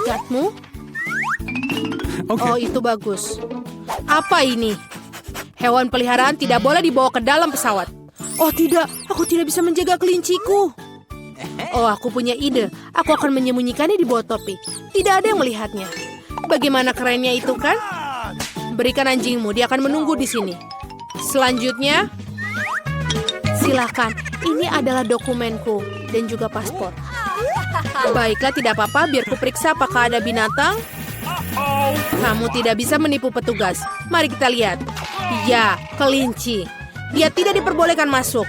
tiketmu? Okay. Oh, itu bagus. Apa ini? Hewan peliharaan tidak boleh dibawa ke dalam pesawat. Oh tidak, aku tidak bisa menjaga kelinciku. Oh, aku punya ide. Aku akan menyembunyikannya di bawah topi. Tidak ada yang melihatnya. Bagaimana kerennya itu kan? Berikan anjingmu, dia akan menunggu di sini. Selanjutnya, silakan. Ini adalah dokumenku dan juga paspor. Baiklah, tidak apa-apa. Biar kuperiksa apakah ada binatang. Kamu tidak bisa menipu petugas. Mari kita lihat. Ya, kelinci. Dia tidak diperbolehkan masuk.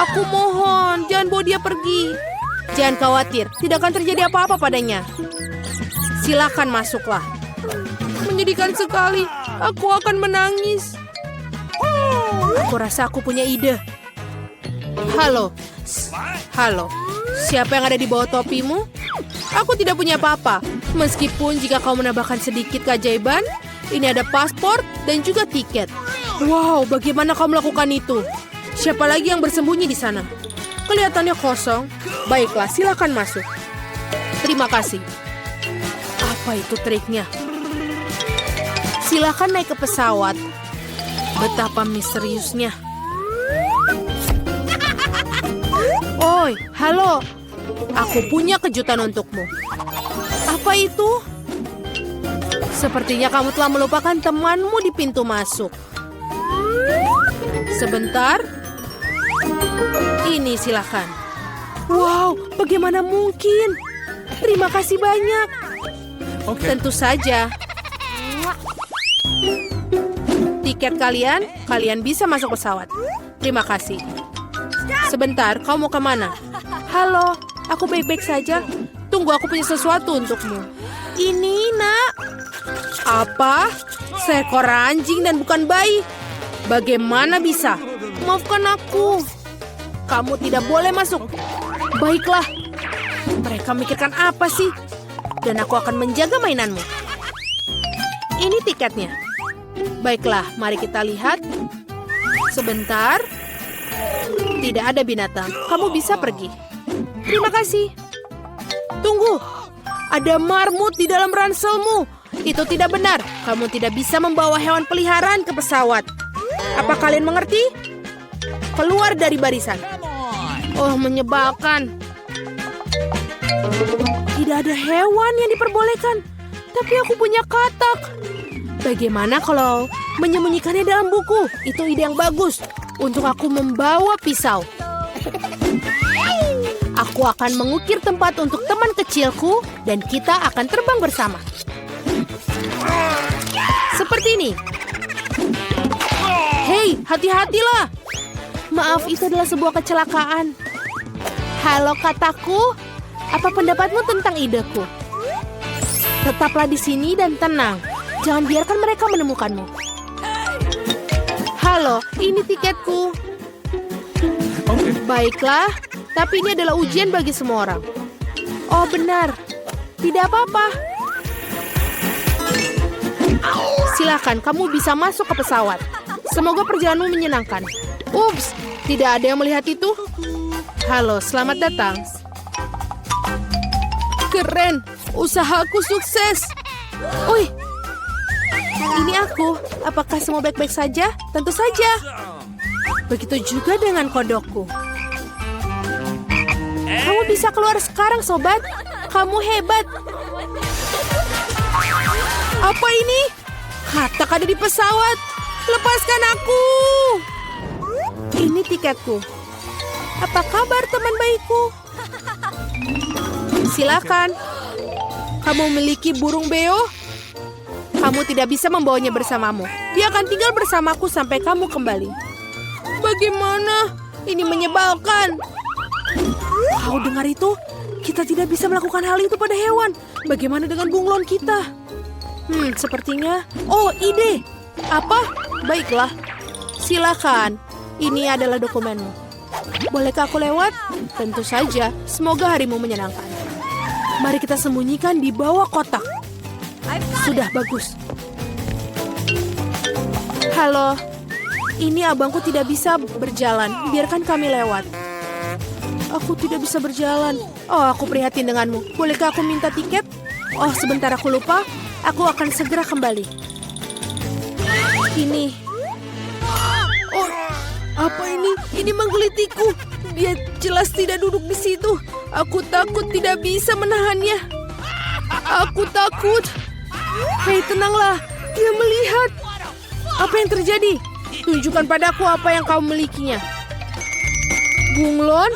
Aku mohon, jangan bawa dia pergi. Jangan khawatir, tidak akan terjadi apa-apa padanya. Silakan masuklah. Menyedihkan sekali. Aku akan menangis. Aku rasa aku punya ide. Halo. Halo. Siapa yang ada di bawah topimu? Aku tidak punya apa-apa. Meskipun jika kau menambahkan sedikit keajaiban, ini ada paspor dan juga tiket. Wow, bagaimana kau melakukan itu? Siapa lagi yang bersembunyi di sana? Kelihatannya kosong. Baiklah, silakan masuk. Terima kasih. Apa itu triknya? Silakan naik ke pesawat. Betapa misteriusnya. Oi, halo. Aku punya kejutan untukmu. Apa itu? Sepertinya kamu telah melupakan temanmu di pintu masuk. Sebentar. Ini silakan. Wow, bagaimana mungkin? Terima kasih banyak. Okay. Tentu saja. Tiket kalian bisa masuk pesawat. Terima kasih. Sebentar, kau mau kemana? Halo, aku baik-baik saja. Tunggu, aku punya sesuatu untukmu. Ini, nak. Apa? Seekor anjing dan bukan bayi? Bagaimana bisa? Maafkan aku. Kamu tidak boleh masuk. Baiklah. Mereka mikirkan apa sih? Dan aku akan menjaga mainanmu. Ini tiketnya. Baiklah, mari kita lihat. Sebentar. Tidak ada binatang. Kamu bisa pergi. Terima kasih. Tunggu. Ada marmut di dalam ranselmu. Itu tidak benar. Kamu tidak bisa membawa hewan peliharaan ke pesawat. Apa kalian mengerti? Keluar dari barisan. Oh, menyebalkan. Tidak ada hewan yang diperbolehkan. Tapi aku punya katak. Bagaimana kalau menyembunyikannya dalam buku? Itu ide yang bagus. Untuk aku membawa pisau. Aku akan mengukir tempat untuk teman kecilku dan kita akan terbang bersama. Seperti ini. Hei, hati-hatilah. Maaf, itu adalah sebuah kecelakaan. Halo kataku, apa pendapatmu tentang ideku? Tetaplah di sini dan tenang. Jangan biarkan mereka menemukanmu. Halo, ini tiketku. Okay. Baiklah, tapi ini adalah ujian bagi semua orang. Oh benar, tidak apa-apa. Silakan, kamu bisa masuk ke pesawat. Semoga perjalananmu menyenangkan. Ups, tidak ada yang melihat itu. Halo, selamat datang. Keren, usahaku sukses. Ui, ini aku. Apakah semua baik-baik saja? Tentu saja. Begitu juga dengan kodokku. Kamu bisa keluar sekarang, sobat. Kamu hebat. Apa ini? Katak ada di pesawat. Lepaskan aku. Ini tiketku. Apa kabar teman baikku? Silakan. Kamu memiliki burung beo? Kamu tidak bisa membawanya bersamamu. Dia akan tinggal bersamaku sampai kamu kembali. Bagaimana? Ini menyebalkan. Kau dengar itu? Kita tidak bisa melakukan hal itu pada hewan. Bagaimana dengan bunglon kita? Sepertinya... Oh, ide. Apa? Baiklah. Silakan. Ini adalah dokumenmu. Bolehkah aku lewat? Tentu saja. Semoga harimu menyenangkan. Mari kita sembunyikan di bawah kotak. Sudah bagus. Halo. Ini abangku tidak bisa berjalan. Biarkan kami lewat. Aku tidak bisa berjalan. Oh, aku prihatin denganmu. Bolehkah aku minta tiket? Oh, sebentar aku lupa. Aku akan segera kembali. Ini. Oh, apa ini? Ini menggelitikku. Dia jelas tidak duduk di situ. Aku takut tidak bisa menahannya. Aku takut. Hei, tenanglah. Dia melihat. Apa yang terjadi? Tunjukkan padaku apa yang kau milikinya. Bunglon?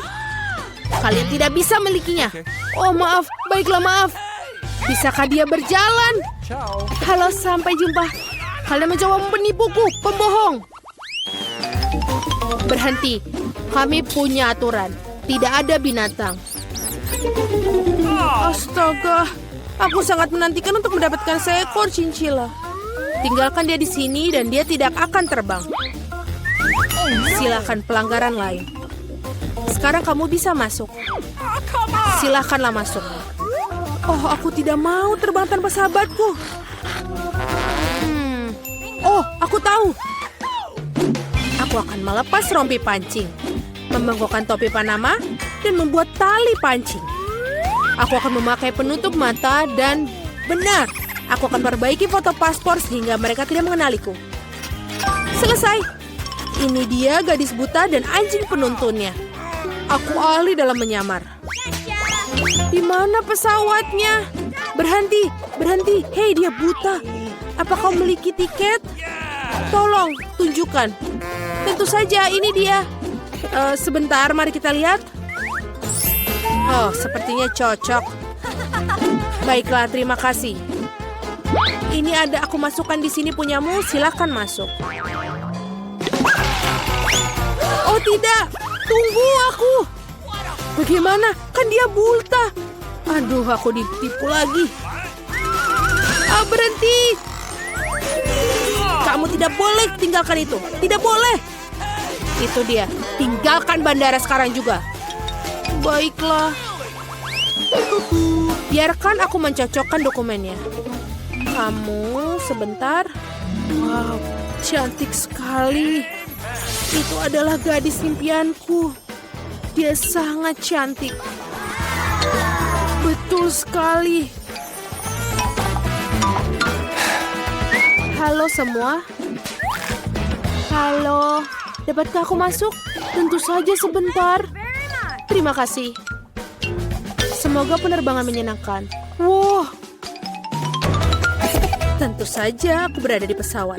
Kalian tidak bisa milikinya. Oh, maaf. Baiklah, maaf. Bisakah dia berjalan? Ciao. Halo, sampai jumpa. Kalian mencoba menipuku, pembohong. Berhenti. Kami punya aturan. Tidak ada binatang. Astaga. Aku sangat menantikan untuk mendapatkan seekor chinchilla. Tinggalkan dia di sini dan dia tidak akan terbang. Silakan pelanggaran lain. Sekarang kamu bisa masuk. Silakanlah masuk. Oh, aku tidak mau terbang tanpa sahabatku. Oh, aku tahu. Aku akan melepas rompi pancing, membengkokkan topi Panama, dan membuat tali pancing. Aku akan memakai penutup mata dan benar, aku akan perbaiki foto paspor sehingga mereka tidak mengenaliku. Selesai. Ini dia gadis buta dan anjing penuntunnya. Aku ahli dalam menyamar. Di mana pesawatnya? Berhenti, berhenti. Hei, dia buta. Apa kau memiliki tiket? Tolong, tunjukkan. Tentu saja, ini dia. Sebentar, mari kita lihat. Oh, sepertinya cocok. Baiklah, terima kasih. Ini ada aku masukkan di sini punyamu, silakan masuk. Oh tidak, tunggu aku. Bagaimana? Kan dia buta. Aduh, aku ditipu lagi. Berhenti. Kamu tidak boleh tinggalkan itu. Tidak boleh. Itu dia. Tinggalkan bandara sekarang juga. Baiklah. Biarkan aku mencocokkan dokumennya. Kamu sebentar. Wow, cantik sekali. Itu adalah gadis impianku. Dia sangat cantik. Betul sekali. Halo semua. Halo. Dapatkah aku masuk? Tentu saja sebentar. Terima kasih. Semoga penerbangan menyenangkan. Wow. Tentu saja aku berada di pesawat.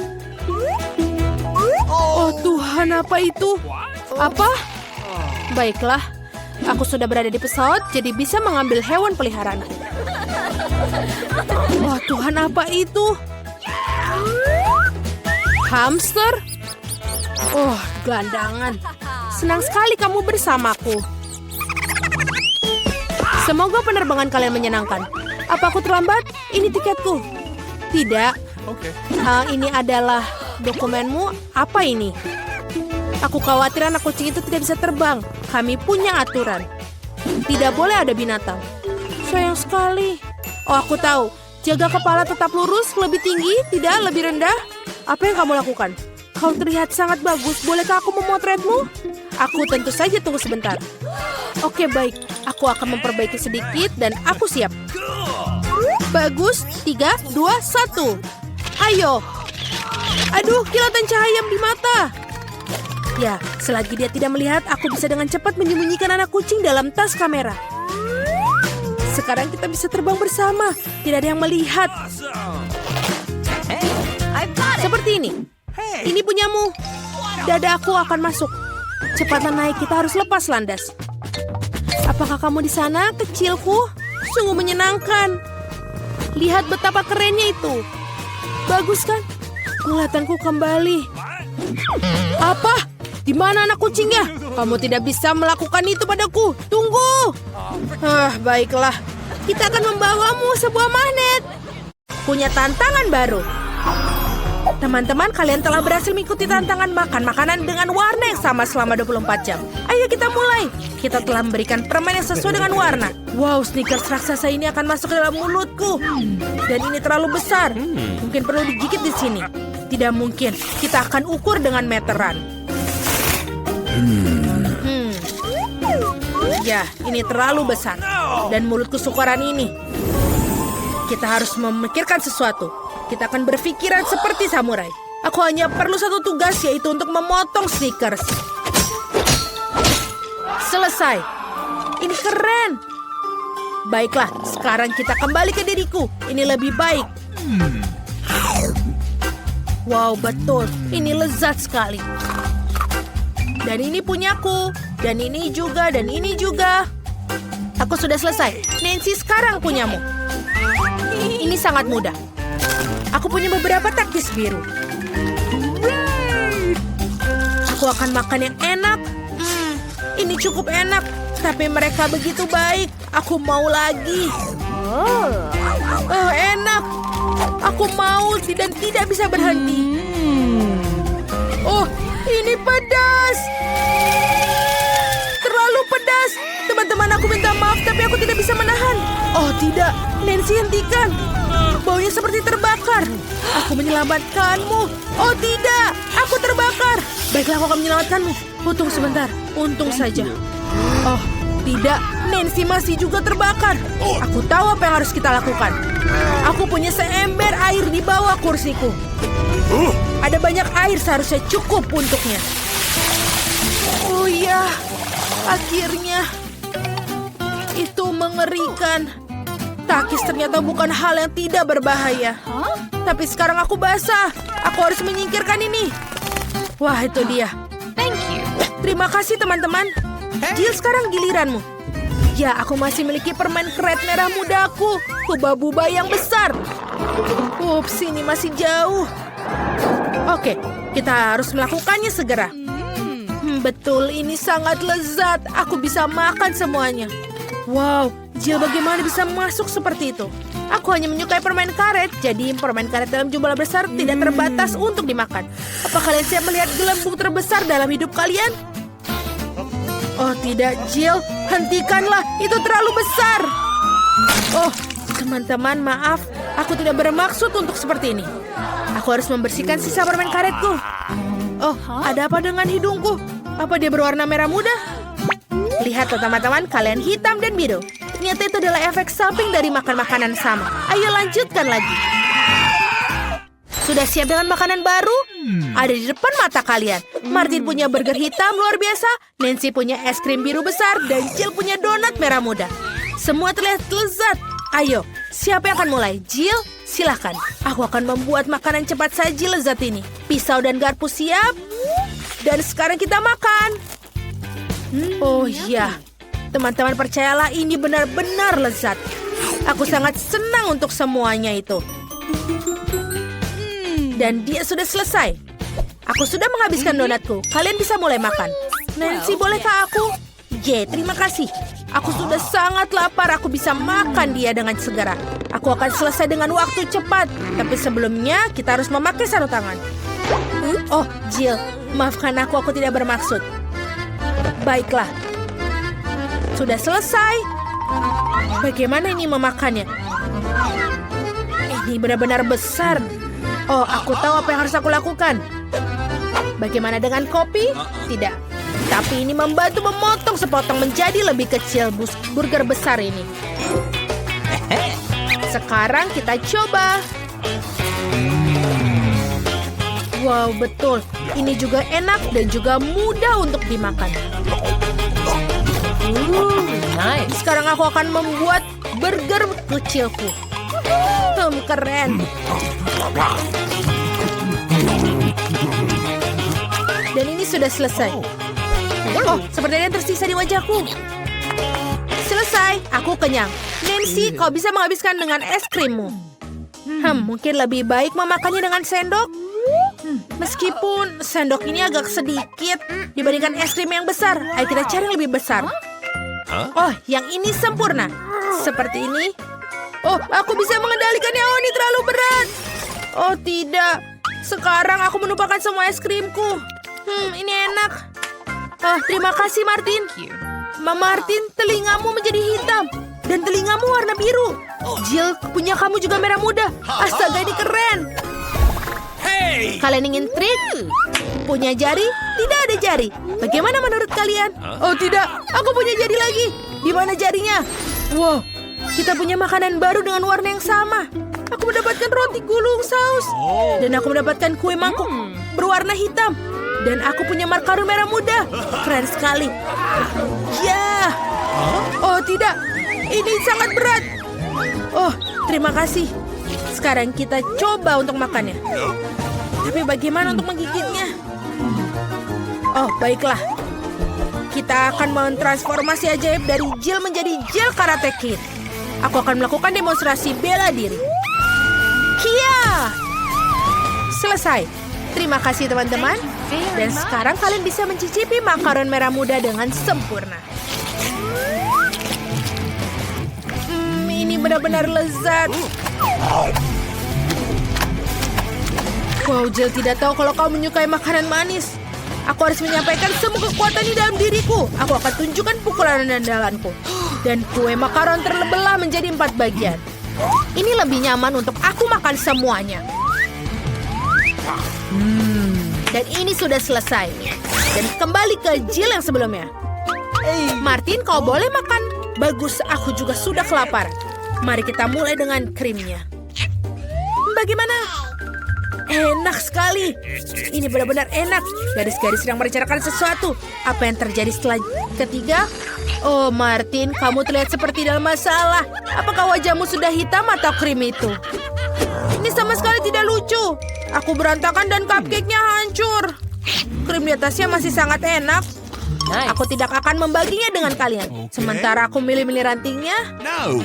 Oh Tuhan, apa itu? Apa? Baiklah, aku sudah berada di pesawat, jadi bisa mengambil hewan peliharaan. Wah Tuhan, apa itu? Hamster? Oh, gelandangan. Senang sekali kamu bersamaku. Semoga penerbangan kalian menyenangkan. Apa aku terlambat? Ini tiketku. Tidak. Okay. Ini adalah dokumenmu. Apa ini? Aku khawatir anak kucing itu tidak bisa terbang. Kami punya aturan. Tidak boleh ada binatang. Sayang sekali. Oh, aku tahu. Jaga kepala tetap lurus, lebih tinggi, tidak lebih rendah. Apa yang kamu lakukan? Kau terlihat sangat bagus. Bolehkah aku memotretmu? Aku tentu saja tunggu sebentar. Oke, baik. Aku akan memperbaiki sedikit dan aku siap. Bagus. 3, 2, 1. Ayo. Aduh, kilatan cahaya di mata. Ya, selagi dia tidak melihat, aku bisa dengan cepat menyembunyikan anak kucing dalam tas kamera. Sekarang kita bisa terbang bersama. Tidak ada yang melihat. Seperti ini. Ini punyamu. Dada aku akan masuk. Cepatlah naik, kita harus lepas landas. Apakah kamu di sana, kecilku? Sungguh menyenangkan. Lihat betapa kerennya itu. Bagus kan? Penglihatanku kembali. Apa? Di mana anak kucingnya? Kamu tidak bisa melakukan itu padaku. Tunggu. Baiklah. Kita akan membawamu sebuah magnet. Punya tantangan baru. Teman-teman, kalian telah berhasil mengikuti tantangan makan makanan dengan warna yang sama selama 24 jam. Ayo kita mulai. Kita telah memberikan permen yang sesuai dengan warna. Wow, Snickers raksasa ini akan masuk ke dalam mulutku. Dan ini terlalu besar. Mungkin perlu digigit di sini. Tidak mungkin. Kita akan ukur dengan meteran. Ya, ini terlalu besar. Dan mulutku sukaran ini. Kita harus memikirkan sesuatu. Kita akan berpikiran seperti samurai. Aku hanya perlu satu tugas, yaitu untuk memotong Snickers. Selesai. Ini keren. Baiklah, sekarang kita kembali ke diriku. Ini lebih baik. Wow, betul. Ini lezat sekali. Dan ini punyaku. Dan ini juga, dan ini juga. Aku sudah selesai. Nancy, sekarang punyamu. Ini sangat mudah. Aku punya beberapa taktis biru. Aku akan makan yang enak. Ini cukup enak. Tapi mereka begitu baik. Aku mau lagi. Oh, enak. Aku mau dan tidak bisa berhenti. Oh, ini pedas. Terlalu pedas. Teman-teman, aku minta maaf, tapi aku tidak bisa menahan. Oh, tidak. Nancy, hentikan. Baunya seperti terbakar. Aku menyelamatkanmu. Oh, tidak. Aku terbakar. Baiklah, aku akan menyelamatkanmu. Tunggu sebentar. Untung saja. Oh, tidak. Nancy masih juga terbakar. Aku tahu apa yang harus kita lakukan. Aku punya seember air di bawah kursiku. Ada banyak air, seharusnya cukup untuknya. Oh ya, akhirnya. Itu mengerikan. Takis ternyata bukan hal yang tidak berbahaya. Tapi sekarang aku basah. Aku harus menyingkirkan ini. Wah, itu dia. Thank you. Terima kasih, teman-teman. Jill, sekarang giliranmu. Ya, aku masih memiliki permen keret merah mudaku. Buba-buba yang besar. Ups, ini masih jauh. Oke, kita harus melakukannya segera. Betul, ini sangat lezat. Aku bisa makan semuanya. Wow, Jill bagaimana bisa masuk seperti itu? Aku hanya menyukai permen karet, jadi permen karet dalam jumlah besar tidak terbatas untuk dimakan. Apa kalian siap melihat gelembung terbesar dalam hidup kalian? Oh tidak, Jill, hentikanlah, itu terlalu besar. Oh, teman-teman, maaf, aku tidak bermaksud untuk seperti ini. Aku harus membersihkan sisa permen karetku. Oh, ada apa dengan hidungku? Apa dia berwarna merah muda? Lihat teman-teman, kalian hitam dan biru. Ternyata itu adalah efek samping dari makan makanan sama. Ayo lanjutkan lagi. Sudah siap dengan makanan baru? Ada di depan mata kalian. Martin punya burger hitam luar biasa, Nancy punya es krim biru besar, dan Jill punya donat merah muda. Semua terlihat lezat. Ayo, siapa yang akan mulai? Jill, silahkan. Aku akan membuat makanan cepat saji lezat ini. Pisau dan garpu siap. Dan sekarang kita makan. Oh iya, teman-teman percayalah ini benar-benar lezat. Aku sangat senang untuk semuanya itu. Dan dia sudah selesai. Aku sudah menghabiskan donatku. Kalian bisa mulai makan. Nancy, bolehkah aku? Terima kasih. Aku sudah sangat lapar. Aku bisa makan dia dengan segera. Aku akan selesai dengan waktu cepat. Tapi sebelumnya, kita harus memakai sarung tangan. Oh, Jill, maafkan aku tidak bermaksud. Baiklah. Sudah selesai. Bagaimana ini memakannya? Ini benar-benar besar. Oh, aku tahu apa yang harus aku lakukan. Bagaimana dengan kopi? Tidak. Tapi ini membantu memotong sepotong menjadi lebih kecil burger besar ini. Sekarang kita coba. Wow, betul. Ini juga enak dan juga mudah untuk dimakan. Nice. Sekarang aku akan membuat burger kecilku. Keren. Dan ini sudah selesai. Oh, sepertinya tersisa di wajahku. Selesai, aku kenyang. Nancy, kau bisa menghabiskan dengan es krimmu. Mungkin lebih baik memakannya dengan sendok. Meskipun sendok ini agak sedikit dibandingkan es krim yang besar. Ayo kita cari yang lebih besar. Oh, yang ini sempurna. Seperti ini. Oh, aku bisa mengendalikannya. Oh, ini terlalu berat. Oh, tidak. Sekarang aku menumpahkan semua es krimku. Ini enak. Terima kasih, Martin. Martin, telingamu menjadi hitam. Dan telingamu warna biru. Jill, punya kamu juga merah muda. Astaga, ini keren. Kalian ingin trik? Punya jari? Tidak ada jari. Bagaimana menurut kalian? Oh tidak, aku punya jari lagi. Di mana jarinya? Wow, kita punya makanan baru dengan warna yang sama. Aku mendapatkan roti gulung saus. Dan aku mendapatkan kue mangkuk berwarna hitam. Dan aku punya makaron merah muda. Keren sekali. Ya. Oh tidak, ini sangat berat. Oh, terima kasih. Sekarang kita coba untuk makannya. Tapi bagaimana untuk menggigitnya? Oh, baiklah. Kita akan mentransformasi ajaib dari Jill menjadi Jill Karate Kid. Aku akan melakukan demonstrasi bela diri. Kia! Selesai. Terima kasih teman-teman. Dan sekarang kalian bisa mencicipi makaron merah muda dengan sempurna. Ini benar-benar lezat. Wow, Jill tidak tahu kalau kau menyukai makanan manis. Aku harus menyampaikan semua kekuatan di dalam diriku. Aku akan tunjukkan pukulan andalanku. Dan kue makaron terbelah menjadi 4 bagian. Ini lebih nyaman untuk aku makan semuanya. Dan ini sudah selesai. Dan kembali ke Jill yang sebelumnya. Martin, kau boleh makan. Bagus, aku juga sudah kelaparan. Mari kita mulai dengan krimnya. Bagaimana? Enak sekali. Ini benar-benar enak. Garis-garis sedang merencanakan sesuatu. Apa yang terjadi setelah ketiga? Oh, Martin, kamu terlihat seperti dalam masalah. Apakah wajahmu sudah hitam atau krim itu? Ini sama sekali tidak lucu. Aku berantakan dan cupcake-nya hancur. Krim di atasnya masih sangat enak. Nice. Aku tidak akan membaginya dengan kalian. Sementara aku milih-milih rantingnya. No.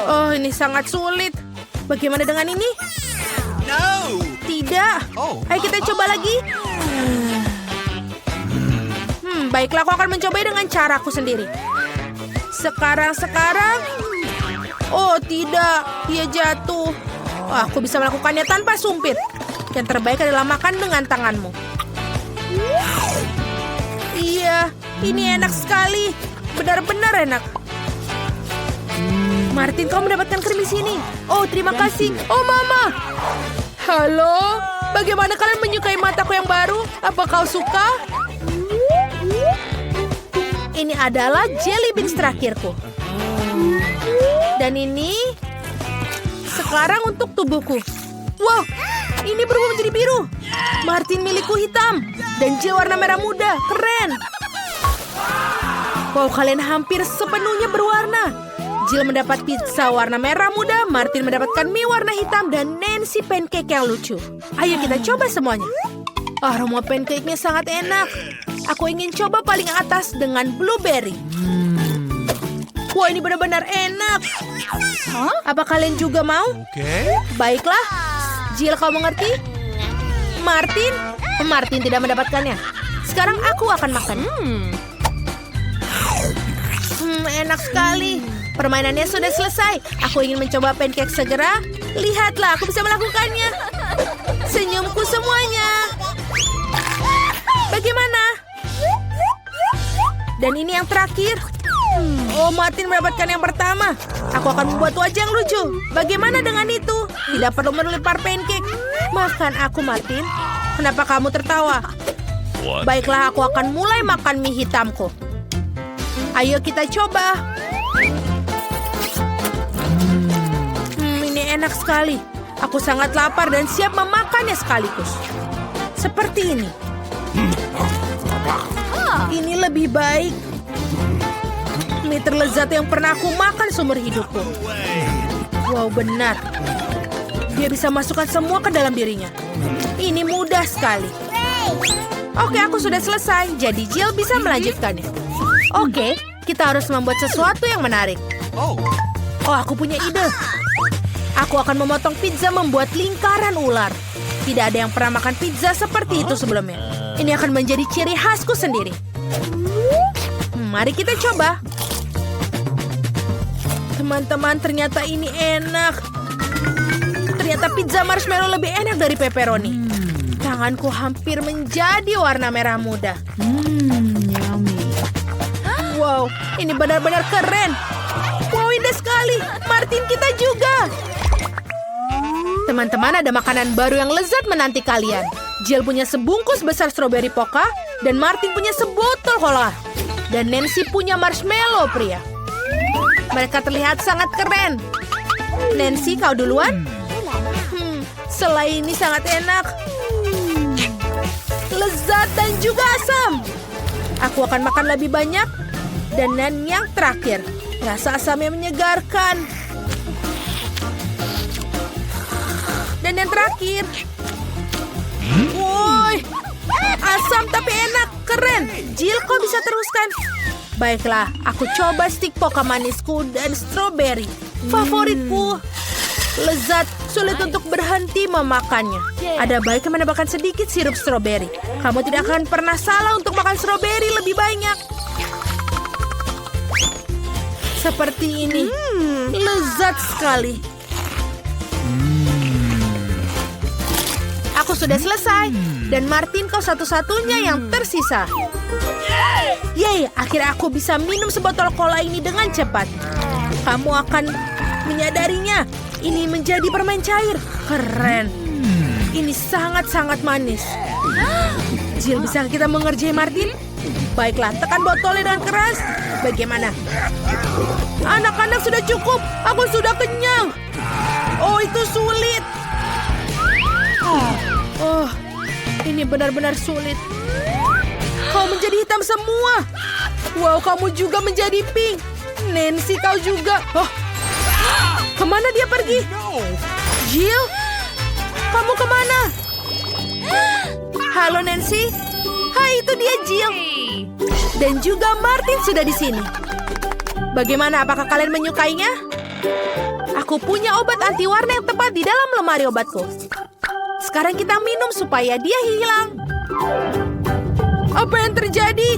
Oh, ini sangat sulit. Bagaimana dengan ini? No. Tidak. Oh. Ayo kita coba lagi. Baiklah, aku akan mencoba dengan caraku sendiri. Sekarang. Oh, tidak. Dia jatuh. Oh, aku bisa melakukannya tanpa sumpit. Yang terbaik adalah makan dengan tanganmu. Iya, ini enak sekali. Benar-benar enak. Martin, kau mendapatkan krim di sini. Oh, terima kasih. Oh, Mama. Halo, bagaimana kalian menyukai mataku yang baru? Apa kau suka? Ini adalah jelly beans terakhirku. Dan ini sekarang untuk tubuhku. Wow, ini berubah menjadi biru. Martin milikku hitam dan Jill warna merah muda. Keren. Wow, kalian hampir sepenuhnya berwarna. Jill mendapat pizza warna merah muda, Martin mendapatkan mie warna hitam, dan Nancy pancake yang lucu. Ayo kita coba semuanya. Aroma pancake-nya sangat enak. Aku ingin coba paling atas dengan blueberry. Wah, ini benar-benar enak. Apa kalian juga mau? Okay. Baiklah. Jill, kau mengerti? Martin tidak mendapatkannya. Sekarang aku akan makan. Enak sekali. Permainannya sudah selesai. Aku ingin mencoba pancake segera. Lihatlah, aku bisa melakukannya. Senyumku semuanya. Bagaimana? Dan ini yang terakhir. Oh, Martin mendapatkan yang pertama. Aku akan membuat wajah yang lucu. Bagaimana dengan itu? Tidak perlu melempar pancake. Maafkan aku, Martin. Kenapa kamu tertawa? Baiklah, aku akan mulai makan mie hitamku. Ayo kita coba. Ini enak sekali. Aku sangat lapar dan siap memakannya sekaligus. Seperti ini. Ini lebih baik. Mie terlezat yang pernah aku makan seumur hidupku. Wow, benar. Dia bisa masukkan semua ke dalam dirinya. Ini mudah sekali. Oke, aku sudah selesai. Jadi Jill bisa melanjutkannya. Oke, kita harus membuat sesuatu yang menarik. Oh, aku punya ide. Aku akan memotong pizza membuat lingkaran ular. Tidak ada yang pernah makan pizza seperti itu sebelumnya. Ini akan menjadi ciri khasku sendiri. Mari kita coba. Teman-teman, ternyata ini enak. Ternyata pizza marshmallow lebih enak dari pepperoni. Tanganku hampir menjadi warna merah muda. Yummy. Wow, ini benar-benar keren. Wow, indah sekali. Martin, kita juga. Teman-teman, ada makanan baru yang lezat menanti kalian. Jill punya sebungkus besar stroberi poka, dan Martin punya sebotol cola. Dan Nancy punya marshmallow pria. Mereka terlihat sangat keren. Nancy, kau duluan? Selai ini sangat enak. Lezat dan juga asam. Aku akan makan lebih banyak. Dan yang terakhir, rasa asamnya menyegarkan. Dan yang terakhir. Woi, asam tapi enak, keren. Jill, kau bisa teruskan? Baiklah, aku coba stik poka manisku dan stroberi. Favoritku. Lezat, sulit untuk berhenti memakannya. Ada baiknya menambahkan sedikit sirup stroberi. Kamu tidak akan pernah salah untuk makan stroberi lebih banyak. Seperti ini. Lezat sekali. Aku sudah selesai. Dan Martin, kau satu-satunya yang tersisa. Yeay, akhirnya aku bisa minum sebotol cola ini dengan cepat. Kamu akan menyadarinya. Ini menjadi permen cair. Keren. Ini sangat-sangat manis. Jill, bisa kita mengerjai Martin? Baiklah, tekan botolnya dengan keras. Bagaimana? Anak-anak, sudah cukup. Aku sudah kenyang. Oh, itu sulit. Oh, ini benar-benar sulit. Kau menjadi hitam semua. Wow, kamu juga menjadi pink. Nancy, kau juga. Oh, kemana dia pergi? Jill, kamu kemana? Halo Nancy. Hai, itu dia Jill. Dan juga Martin sudah di sini. Bagaimana? Apakah kalian menyukainya? Aku punya obat anti warna yang tepat di dalam lemari obatku. Sekarang kita minum supaya dia hilang. Apa yang terjadi?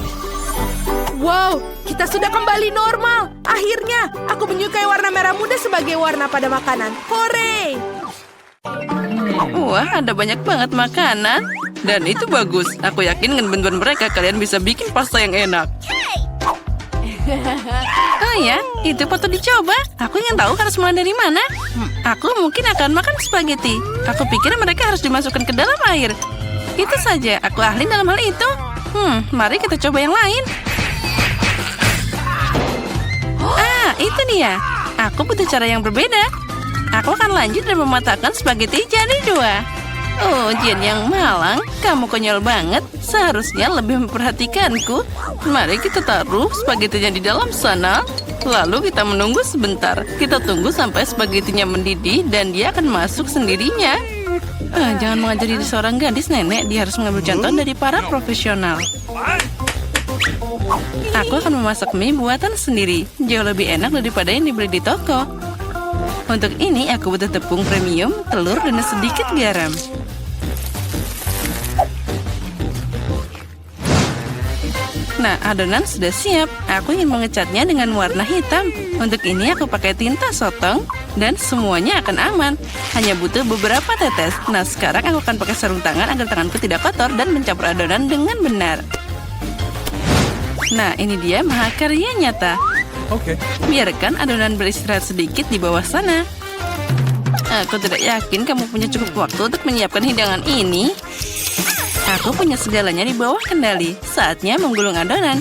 Wow, kita sudah kembali normal. Akhirnya, aku menyukai warna merah muda sebagai warna pada makanan. Hore! Wah, ada banyak banget makanan. Dan itu bagus. Aku yakin dengan bantuan mereka kalian bisa bikin pasta yang enak. Oh ya, itu patut dicoba. Aku ingin tahu harus mulai dari mana. Aku mungkin akan makan spaghetti. Aku pikir mereka harus dimasukkan ke dalam air. Itu saja, aku ahli dalam hal itu. Mari kita coba yang lain. Ah, itu dia. Aku butuh cara yang berbeda. Aku akan lanjut dan mematahkan spaghetti jadi 2. Oh, Jen yang malang, kamu konyol banget. Seharusnya lebih memperhatikanku. Mari kita taruh spagettinya di dalam sana. Lalu kita menunggu sebentar. Kita tunggu sampai spagettinya mendidih dan dia akan masuk sendirinya. Jangan mengajari seorang gadis, nenek. Dia harus mengambil contoh dari para profesional. Aku akan memasak mie buatan sendiri. Jauh lebih enak daripada yang dibeli di toko. Untuk ini aku butuh tepung premium, telur, dan sedikit garam. Nah, adonan sudah siap. Aku ingin mengecatnya dengan warna hitam. Untuk ini aku pakai tinta sotong dan semuanya akan aman. Hanya butuh beberapa tetes. Nah, sekarang aku akan pakai sarung tangan agar tanganku tidak kotor dan mencampur adonan dengan benar. Nah, ini dia mahakarya nyata. Okay. Biarkan adonan beristirahat sedikit di bawah sana. Aku tidak yakin kamu punya cukup waktu untuk menyiapkan hidangan ini. Aku punya segalanya di bawah kendali. Saatnya menggulung adonan.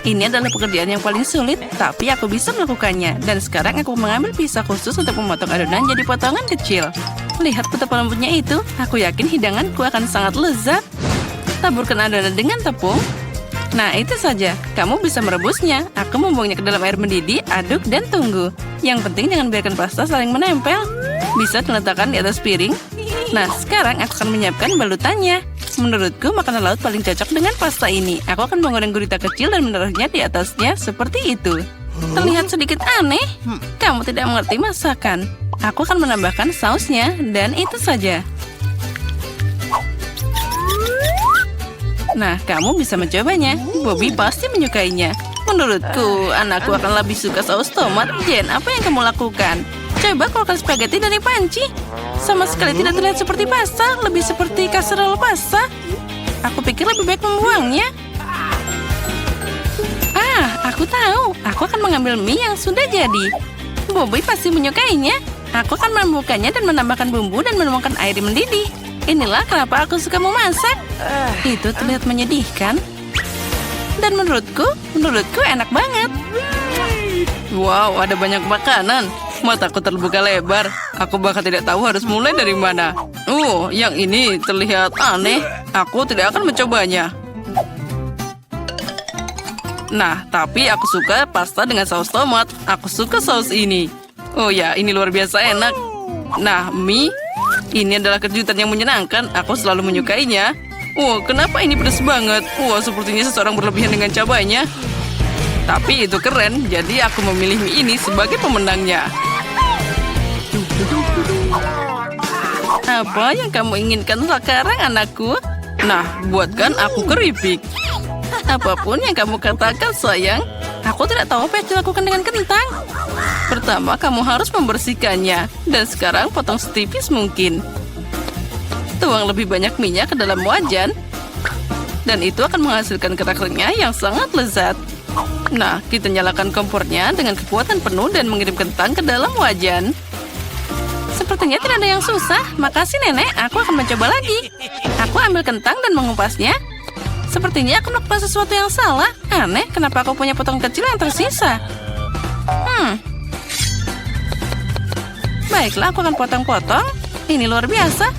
Ini adalah pekerjaan yang paling sulit, tapi aku bisa melakukannya. Dan sekarang aku mengambil pisau khusus untuk memotong adonan jadi potongan kecil. Lihat betapa lembutnya itu. Aku yakin hidanganku akan sangat lezat. Taburkan adonan dengan tepung. Nah, itu saja. Kamu bisa merebusnya. Aku membuangnya ke dalam air mendidih, aduk, dan tunggu. Yang penting jangan biarkan pasta saling menempel. Bisa diletakkan di atas piring. Nah, sekarang aku akan menyiapkan balutannya. Menurutku, makanan laut paling cocok dengan pasta ini. Aku akan menggoreng gurita kecil dan menaruhnya di atasnya seperti itu. Terlihat sedikit aneh. Kamu tidak mengerti masakan. Aku akan menambahkan sausnya, dan itu saja. Nah, kamu bisa mencobanya. Bobby pasti menyukainya. Menurutku, anakku akan lebih suka saus tomat. Jen, apa yang kamu lakukan? Coba keluarkan spaghetti dari panci. Sama sekali tidak terlihat seperti pasta, lebih seperti kasserole pasta. Aku pikir lebih baik membuangnya. Aku tahu. Aku akan mengambil mie yang sudah jadi. Bobby pasti menyukainya. Aku akan membukanya dan menambahkan bumbu dan menuangkan air mendidih. Inilah kenapa aku suka memasak. Itu terlihat menyedihkan. Dan menurutku enak banget. Wow, ada banyak makanan. Mataku terbuka lebar. Aku bahkan tidak tahu harus mulai dari mana. Yang ini terlihat aneh. Aku tidak akan mencobanya. Nah, tapi aku suka pasta dengan saus tomat. Aku suka saus ini. Oh ya, ini luar biasa enak. Nah, mie. Ini adalah kejutan yang menyenangkan. Aku selalu menyukainya. Kenapa ini pedas banget? Sepertinya seseorang berlebihan dengan cabainya. Tapi itu keren, jadi aku memilih mie ini sebagai pemenangnya. Apa yang kamu inginkan sekarang, anakku? Nah, buatkan aku keripik. Apapun yang kamu katakan, sayang. Aku tidak tahu apa yang dilakukan dengan kentang. Pertama, kamu harus membersihkannya. Dan sekarang potong setipis mungkin. Tuang lebih banyak minyak ke dalam wajan. Dan itu akan menghasilkan kerak renyah yang sangat lezat. Nah, kita nyalakan kompornya dengan kekuatan penuh dan mengirim kentang ke dalam wajan. Sepertinya tidak ada yang susah. Makasih, Nenek. Aku akan mencoba lagi. Aku ambil kentang dan mengupasnya. Sepertinya aku melakukan sesuatu yang salah. Aneh, kenapa aku punya potong kecil yang tersisa? Baiklah, aku akan potong-potong. Ini luar biasa.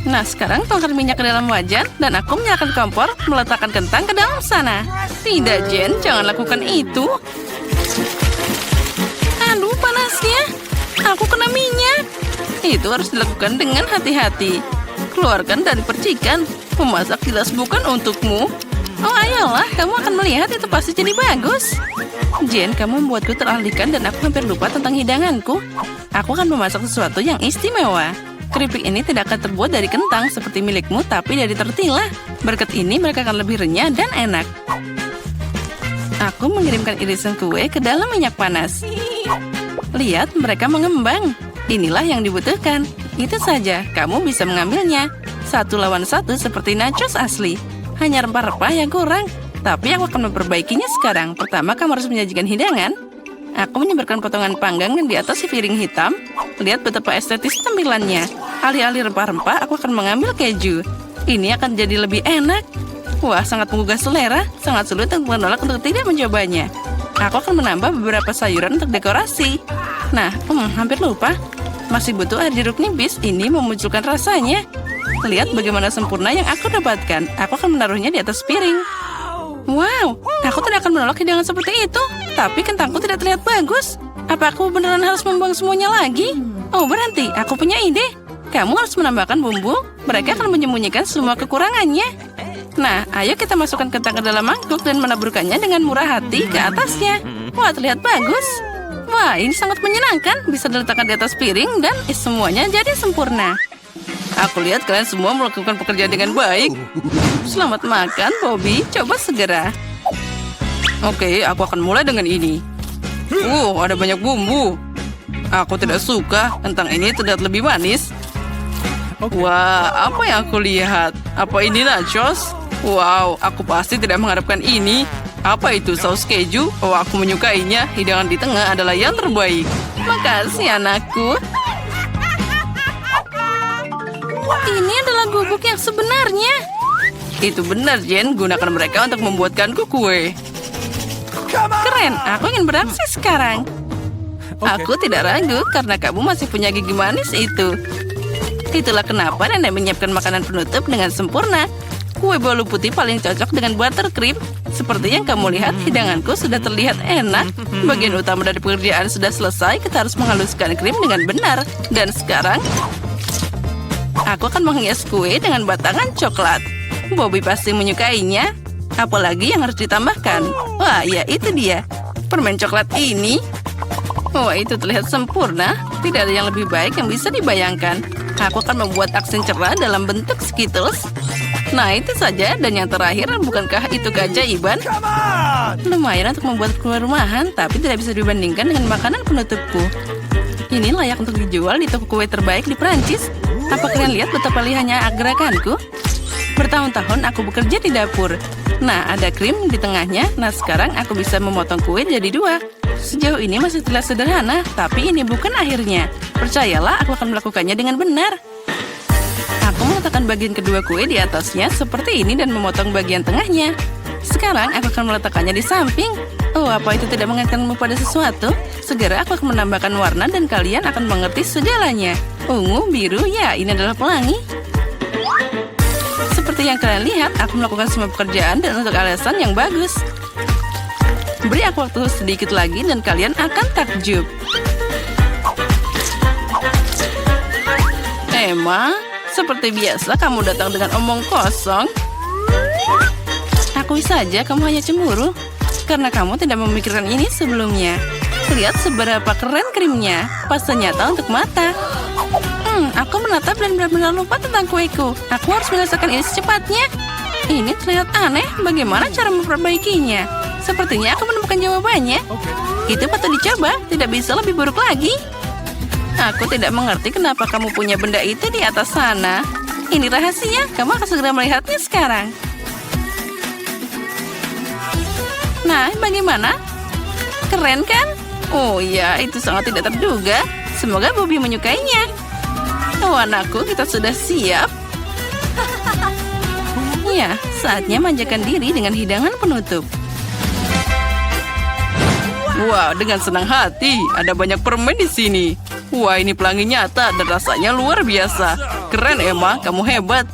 Nah, sekarang tuangkan minyak ke dalam wajan dan aku menyalakan kompor, meletakkan kentang ke dalam sana. Tidak, Jen, jangan lakukan itu. Aduh, panasnya. Aku kena minyak. Itu harus dilakukan dengan hati-hati. Keluarkan dari percikan. Memasak jelas bukan untukmu. Ayolah, kamu akan melihat itu pasti jadi bagus. Jen, kamu membuatku teralihkan dan aku hampir lupa tentang hidanganku. Aku akan memasak sesuatu yang istimewa. Keripik ini tidak akan terbuat dari kentang seperti milikmu, tapi dari tortilla. Berkat ini mereka akan lebih renyah dan enak. Aku mengirimkan irisan kue ke dalam minyak panas. Lihat, mereka mengembang. Inilah yang dibutuhkan. Itu saja, kamu bisa mengambilnya. 1 lawan 1 seperti nachos asli. Hanya rempah-rempah yang kurang. Tapi aku akan memperbaikinya sekarang. Pertama, kamu harus menyajikan hidangan. Aku menyebarkan potongan panggang di atas si piring hitam. Lihat betapa estetis tampilannya. Alih-alih rempah-rempah, aku akan mengambil keju. Ini akan jadi lebih enak. Wah, sangat menggugah selera. Sangat sulit untuk menolak untuk tidak mencobanya. Aku akan menambah beberapa sayuran untuk dekorasi. Nah, hampir lupa. Masih butuh air jeruk nipis. Ini memunculkan rasanya. Lihat bagaimana sempurna yang aku dapatkan. Aku akan menaruhnya di atas piring. Wow, aku tidak akan menolak hidangan seperti itu. Tapi kentangku tidak terlihat bagus. Apa aku beneran harus membuang semuanya lagi? Berhenti, aku punya ide. Kamu harus menambahkan bumbu. Mereka akan menyembunyikan semua kekurangannya. Nah, ayo kita masukkan kentang ke dalam mangkuk dan menaburkannya dengan murah hati ke atasnya. Wah, terlihat bagus. Wah, ini sangat menyenangkan. Bisa diletakkan di atas piring dan semuanya jadi sempurna. Aku lihat kalian semua melakukan pekerjaan dengan baik. Selamat makan, Bobby. Coba segera. Oke, aku akan mulai dengan ini. Ada banyak bumbu. Aku tidak suka. Kentang ini terlihat lebih manis. Wah, apa yang aku lihat? Apa ini nachos? Wow, aku pasti tidak mengharapkan ini. Apa itu saus keju? Aku menyukainya. Hidangan di tengah adalah yang terbaik. Makasih, anakku. Ini adalah gubuk yang sebenarnya. Itu benar, Jen. Gunakan mereka untuk membuatkanku kue. Keren, aku ingin beraksi sekarang. Aku tidak ragu karena kamu masih punya gigi manis itu. Itulah kenapa nenek menyiapkan makanan penutup dengan sempurna. Kue bolu putih paling cocok dengan buttercream. Seperti yang kamu lihat, hidanganku sudah terlihat enak. Bagian utama dari pekerjaan sudah selesai. Kita harus menghaluskan krim dengan benar. Dan sekarang aku akan menghias kue dengan batangan coklat. Bobby pasti menyukainya. Apalagi yang harus ditambahkan? Wah, ya itu dia. Permen coklat ini. Wah, itu terlihat sempurna. Tidak ada yang lebih baik yang bisa dibayangkan. Aku akan membuat aksen cerah dalam bentuk Skittles. Nah, itu saja. Dan yang terakhir, bukankah itu keajaiban? Lumayan untuk membuat kue rumahan, tapi tidak bisa dibandingkan dengan makanan penutupku. Ini layak untuk dijual di toko kue terbaik di Prancis. Apa kalian lihat betapa lihatnya gerakanku? Bertahun-tahun aku bekerja di dapur. Nah, ada krim di tengahnya. Nah, sekarang aku bisa memotong kue jadi 2. Sejauh ini masih terlihat sederhana, tapi ini bukan akhirnya. Percayalah, aku akan melakukannya dengan benar. Aku meletakkan bagian kedua kue di atasnya seperti ini dan memotong bagian tengahnya. Sekarang aku akan meletakkannya di samping. Oh, apa itu tidak mengingatkanmu pada sesuatu? Segera aku akan menambahkan warna dan kalian akan mengerti segalanya. Ungu, biru, ya ini adalah pelangi. Seperti yang kalian lihat, aku melakukan semua pekerjaan dan untuk alasan yang bagus. Beri aku waktu sedikit lagi dan kalian akan takjub. Emma, seperti biasa kamu datang dengan omong kosong. Akui saja kamu hanya cemburu karena kamu tidak memikirkan ini sebelumnya. Lihat seberapa keren krimnya, pasta nyata untuk mata. Aku menatap dan benar-benar lupa tentang kueku. Aku harus menyelesaikan ini secepatnya. Ini terlihat aneh, bagaimana cara memperbaikinya? Sepertinya aku menemukan jawabannya. Itu patut dicoba, tidak bisa lebih buruk lagi. Aku tidak mengerti kenapa kamu punya benda itu di atas sana. Ini rahasia, kamu akan segera melihatnya sekarang. Nah, bagaimana? Keren kan? Oh iya, itu sangat tidak terduga. Semoga Bobby menyukainya. Oh anakku, kita sudah siap. Ya, saatnya manjakan diri dengan hidangan penutup. Wah, dengan senang hati. Ada banyak permen di sini. Wah, ini pelangi nyata dan rasanya luar biasa. Keren, Emma. Kamu hebat.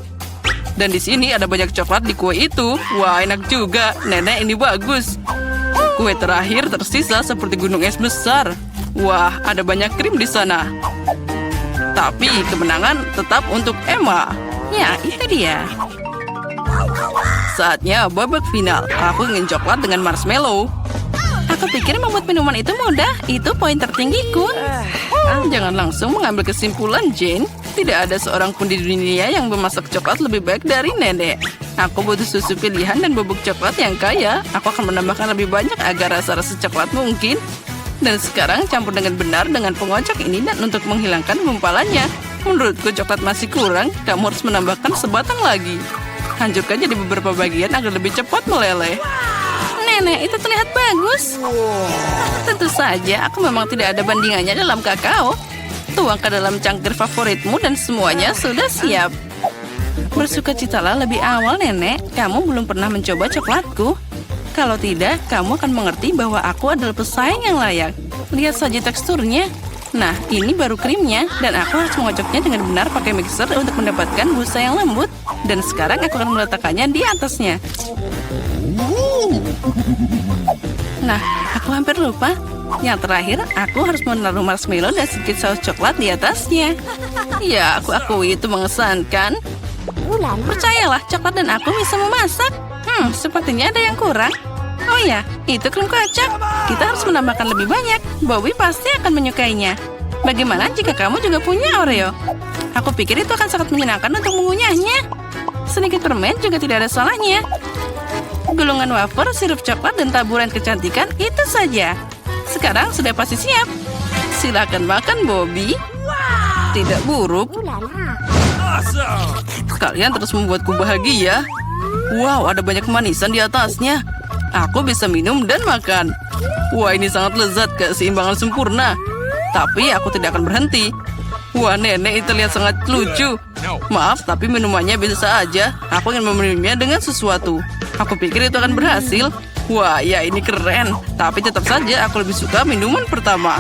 Dan di sini ada banyak coklat di kue itu. Wah, enak juga. Nenek, ini bagus. Kue terakhir tersisa seperti gunung es besar. Wah, ada banyak krim di sana. Tapi kemenangan tetap untuk Emma. Ya, itu dia. Saatnya babak final. Aku ingin coklat dengan marshmallow. Aku pikir membuat minuman itu mudah. Itu poin tertinggiku. Jangan langsung mengambil kesimpulan, Jane. Tidak ada seorang pun di dunia yang memasak coklat lebih baik dari nenek. Aku butuh susu pilihan dan bubuk coklat yang kaya. Aku akan menambahkan lebih banyak agar rasa-rasa coklat mungkin. Dan sekarang campur dengan benar dengan pengocok ini dan untuk menghilangkan gumpalannya. Menurutku coklat masih kurang. Kamu harus menambahkan sebatang lagi. Hancurkan jadi beberapa bagian agar lebih cepat meleleh. Nenek, itu terlihat bagus. Tentu saja, aku memang tidak ada bandingannya dalam kakao. Tuang ke dalam cangkir favoritmu dan semuanya sudah siap. Bersukacitalah lebih awal, Nenek. Kamu belum pernah mencoba coklatku. Kalau tidak, kamu akan mengerti bahwa aku adalah pesaing yang layak. Lihat saja teksturnya. Nah, ini baru krimnya. Dan aku harus mengocoknya dengan benar pakai mixer untuk mendapatkan busa yang lembut. Dan sekarang aku akan meletakkannya di atasnya. Nah, aku hampir lupa. Yang terakhir, aku harus menaruh marshmallow dan sedikit saus coklat di atasnya. Ya, aku akui itu mengesankan. Percayalah, coklat dan aku bisa memasak. Sepertinya ada yang kurang. Oh ya, itu krim kocok. Kita harus menambahkan lebih banyak. Bobby pasti akan menyukainya. Bagaimana jika kamu juga punya Oreo? Aku pikir itu akan sangat menyenangkan untuk mengunyahnya. Sedikit permen juga tidak ada salahnya. Gulungan wafer, sirup coklat, dan taburan kecantikan itu saja. Sekarang sudah pasti siap. Silakan makan, Bobby. Tidak buruk. Kalian terus membuatku bahagia. Wow, ada banyak kemanisan di atasnya. Aku bisa minum dan makan. Wah, ini sangat lezat, keseimbangan sempurna. Tapi aku tidak akan berhenti. Wah, nenek itu terlihat sangat lucu. Maaf, tapi minumannya biasa aja. Aku ingin meminumnya dengan sesuatu. Aku pikir itu akan berhasil. Wah, ya ini keren. Tapi tetap saja aku lebih suka minuman pertama.